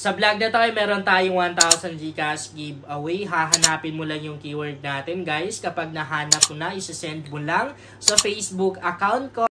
Sa vlog na to ay meron tayong 1,000 GCash giveaway. Hahanapin mo lang yung keyword natin guys. Kapag nahanap mo na, isasend mo lang sa Facebook account ko.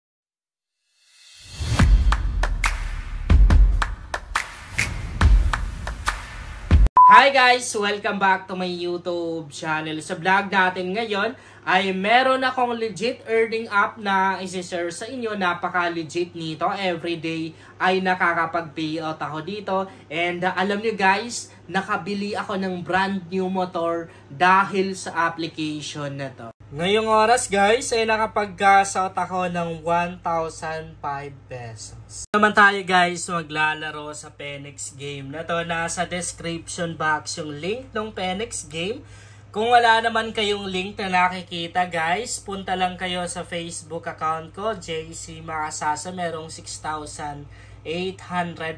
Hi guys! Welcome back to my YouTube channel. Sa vlog natin ngayon ay meron akong legit earning app na isi-share sa inyo. Napaka-legit nito. Everyday ay nakakapag-payout ako dito. And alam nyo guys, nakabili ako ng brand new motor dahil sa application na to. Ngayong oras guys ay nakapag-gasot ako ng 1,005 pesos. Naman tayo guys maglalaro sa Penex game na to. Nasa description box yung link ng Penex game. Kung wala naman kayong link na nakikita guys, punta lang kayo sa Facebook account ko, JC Makasasa. Merong 6,800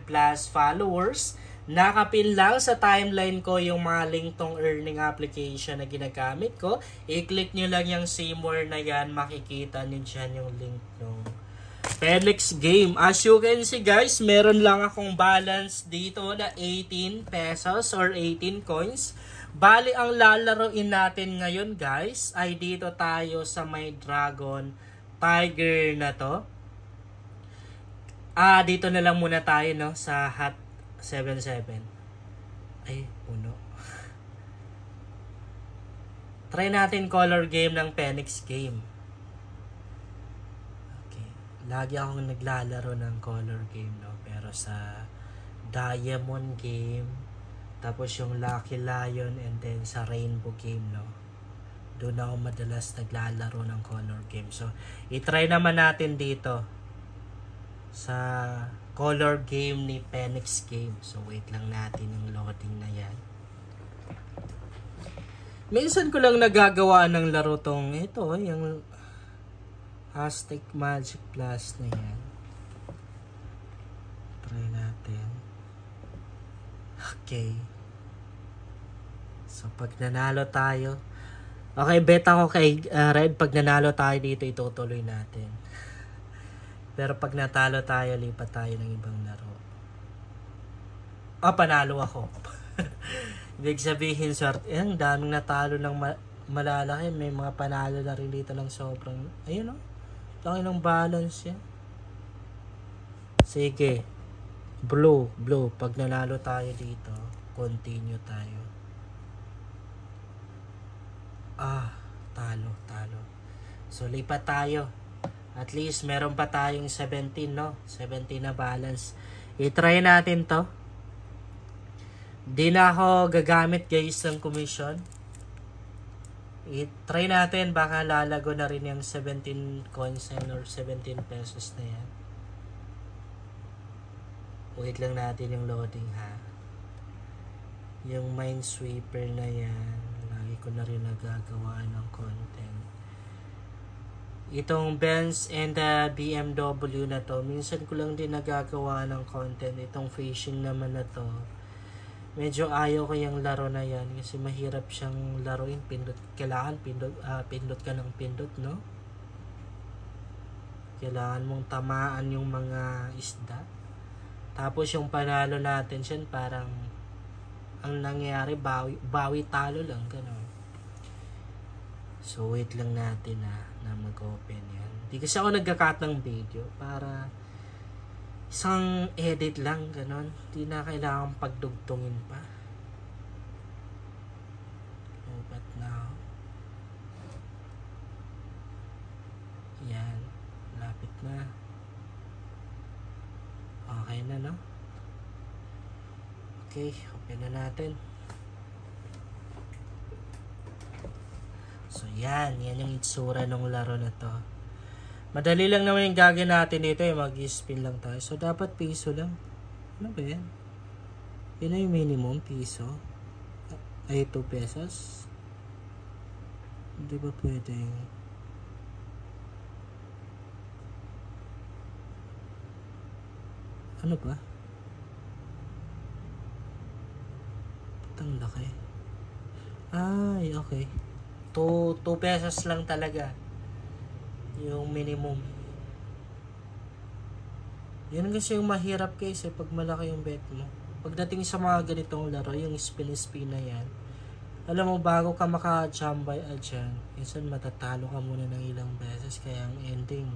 plus followers. Nakapin lang sa timeline ko yung mga link tong earning application na ginagamit ko. I-click nyo lang yung see more na yan. Makikita nyo dyan yung link ng Penex game. As you can see guys, meron lang akong balance dito na 18 pesos or 18 coins. Bali, ang lalaroin natin ngayon guys ay dito tayo sa may Dragon Tiger na to. Dito na lang muna tayo no sa Hot 77. Ay, puno. Try natin color game ng Penex game. Okay. Lagi akong naglalaro ng color game, no? Pero sa Diamond game, tapos yung Lucky Lion, and then sa Rainbow game, no? Doon ako madalas naglalaro ng color game. So, i-try naman natin dito sa color game ni Penex game. So, wait lang natin yung loading na yan. Minsan ko lang nagagawa ng laro tong ito, yung Aztec Magic Plus na yan. Try natin. Okay. So, pag nanalo tayo, okay, bet ako kay Red, pag nanalo tayo dito, itutuloy natin. Pero pag natalo tayo, lipat tayo ng ibang laro. Panalo ako. Ibig sabihin, swerte. Ang daming natalo ng malalaki. May mga panalo na rin dito ng sobrang. Ayun o. Laki ng balance yan. Sige. Blue. Pag nanalo tayo dito, continue tayo. Talo. So, lipat tayo. At least, meron pa tayong 17, no? 17 na balance. I-try natin to. Di na ako gagamit, guys, ng commission. I-try natin. Baka lalago na rin yung 17 coins or 17 pesos na yan. Wait lang natin yung loading, ha? Yung Minesweeper na yan. Lagi ko na rin nagagawa ng content. Itong Benz and BMW na to, minsan ko lang din nagagawa ng content. Itong fishing naman na to, medyo ayaw ko yung laro na yan kasi mahirap siyang laruin. Kailangan pindot ka ng pindot, no? Kailangan mong tamaan yung mga isda. Tapos yung panalo natin siya, parang ang nangyayari, bawi talo lang, gano'n. So, wait lang natin na mag-open yan. Di kasi ako nagka-cut ng video para isang edit lang, ganon. Di na kailangan pagdugtungin pa. But now, yan. Lapit na. Okay na, no? Okay, open na natin. So, yan yung itsura ng laro na to. Madali lang naman yung gagawin natin dito. Mag-spin lang tayo. So, dapat piso lang. Ano ba yan? Yun na yung minimum, piso. Ay, 2 pesos. Hindi ba pwede? Ano ba? Patang laki. Ay, okay. 2 pesos lang talaga yung minimum. Yan kasi yung mahirap kasi pag malaki yung bet mo. pagdating sa mga ganitong laro, yung spin na yan, alam mo, bago ka maka-chambay dyan, minsan matatalo ka muna ng ilang beses, kaya ang ending,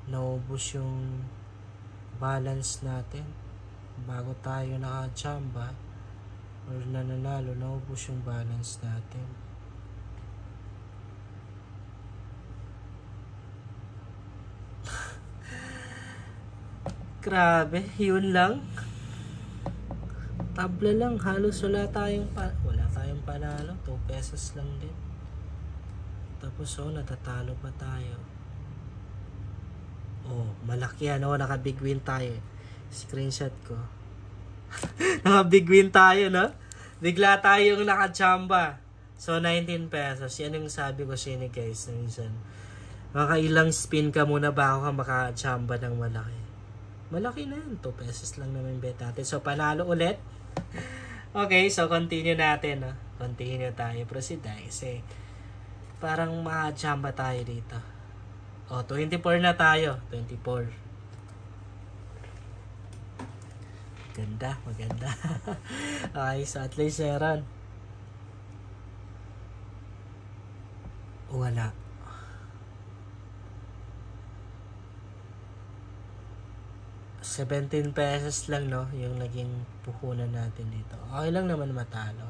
naubos yung balance natin. Bago tayo naka-chamba, or nananalo, naubos yung balance natin. Grabe, yun lang. Tabla lang, halos wala tayong panalo. 2 pesos lang din. Tapos natatalo pa tayo. Malaki yan. Naka-big win tayo. Screenshot ko. Naka-big win tayo, no? Bigla tayong nakachamba. So, 19 pesos. Yan yung sabi ko sa inyo, guys. Minsan, makailang spin ka muna bago ka makachamba ng malaki. Malaki na yun. 2 pesos lang naman bet natin. So, panalo ulit. Okay, so continue natin. No? Continue tayo. Proceed tayo. Kasi, parang makachamba tayo dito. 24 na tayo. 24. Maganda. Okay, so at least meron. Wala. $17 lang, no? Yung naging puhunan natin dito. Okay lang naman matalo.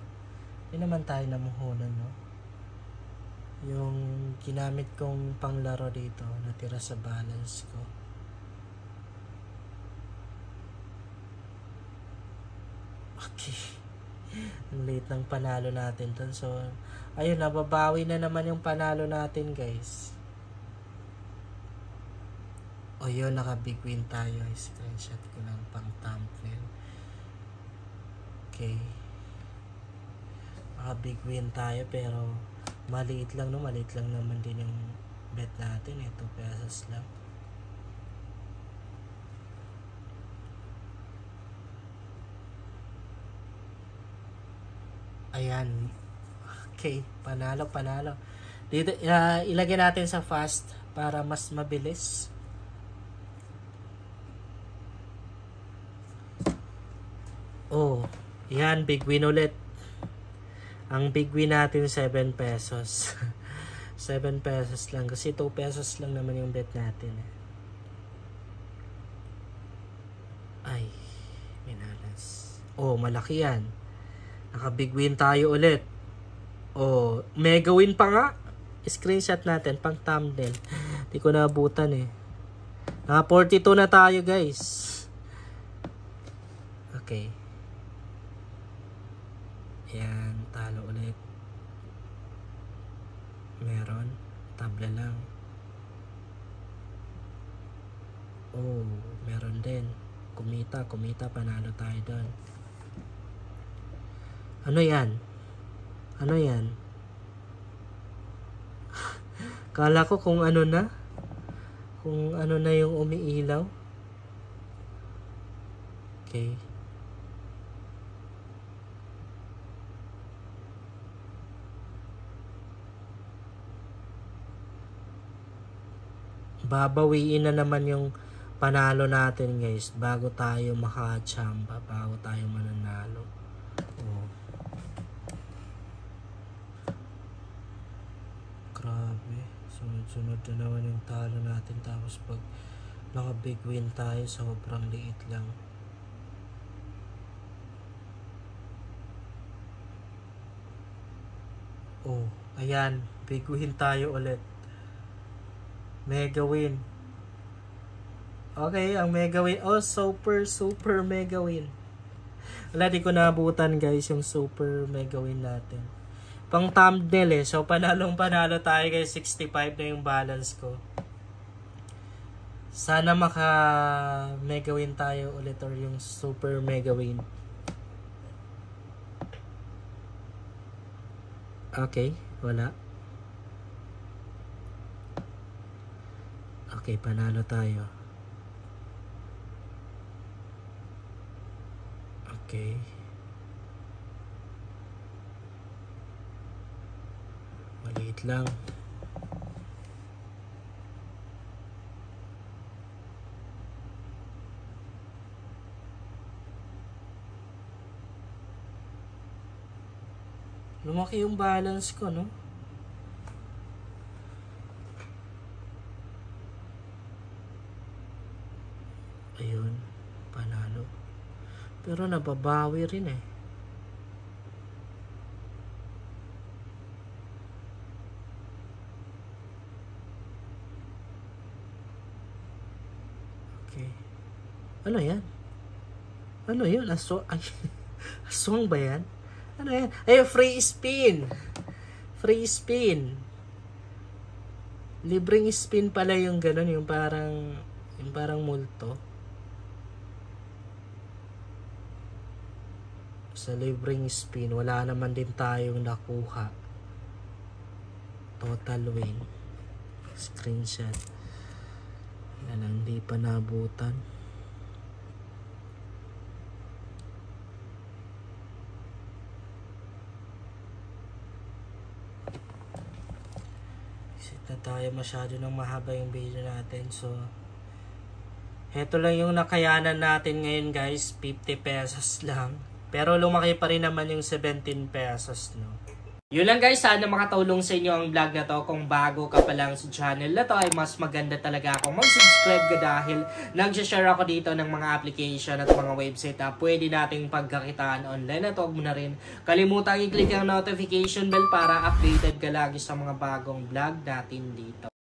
Hindi naman tayo namuhunan, no? Yung ginamit kong panglaro dito, natira sa balance ko. Okay. Ang late ng panalo natin dun. So, ayun, nababawi na naman yung panalo natin, guys. Yun, naka-big win tayo. Screenshot ko lang pang thumbnail. Okay. Naka-big win tayo, pero maliit lang, no? Maliit lang naman din yung bet natin. 2 pesos lang. Ayan. Okay, panalo. Dito, ilagay natin sa fast para mas mabilis. Yan, big win ulit. Ang big win natin 7 pesos. 7 pesos lang kasi 2 pesos lang naman yung bet natin. Ay, minalas. Malaki yan. Naka-big win tayo ulit. Mega win pa nga. Screenshot natin pang thumbnail. Di ko naabutan eh. Naka 42 na tayo, guys. Okay. Yan, talo ulit. Meron. Tabla lang. Meron din. Kumita. Panalo tayo doon. Ano yan? Kala ko kung ano na. Kung ano na yung umiilaw. Okay. Babawiin na naman yung panalo natin, guys, bago tayo makachamba, bago tayo mananalo. Grabe, sunod na naman yung talo natin, tapos pag naka big win tayo, sobrang liit lang. Ayan, big win tayo ulit. Mega win. Okay, ang mega win. Super mega win. Wala, di ko naabutan, guys, yung super mega win natin. Pang thumbnail So, panalo tayo, guys. 65 na yung balance ko. Sana maka mega win tayo ulit, or yung super mega win. Okay, wala. Okay, panalo tayo. Okay. Maliit lang. Lumaki yung balance ko, no? Ayun, panalo. Pero nababawi rin eh. Okay. Ano yan? Ano yun? Ay, aswang ba yan? Ano yan? Ay, free spin. Free spin. Libreng spin pala yung ganun, yung parang multo. Sa libreng spin, wala naman din tayong nakuha. Total win. Screenshot. Yan ang di pa nabutan. Isit na tayo, masyado nang mahaba yung video natin. So, heto lang yung nakayanan natin ngayon guys. 50 pesos lang. Pero lumaki pa rin naman yung 17 pesos, no? Yun lang guys, sana makatulong sa inyo ang vlog na to. Kung bago ka pa lang sa channel na to, ay mas maganda talaga akong mag-subscribe ka dahil nag-share ako dito ng mga application at mga website na pwede nating pagkakitaan online. At huwag mo na rin kalimutan i-click ang notification bell para updated ka lagi sa mga bagong vlog natin dito.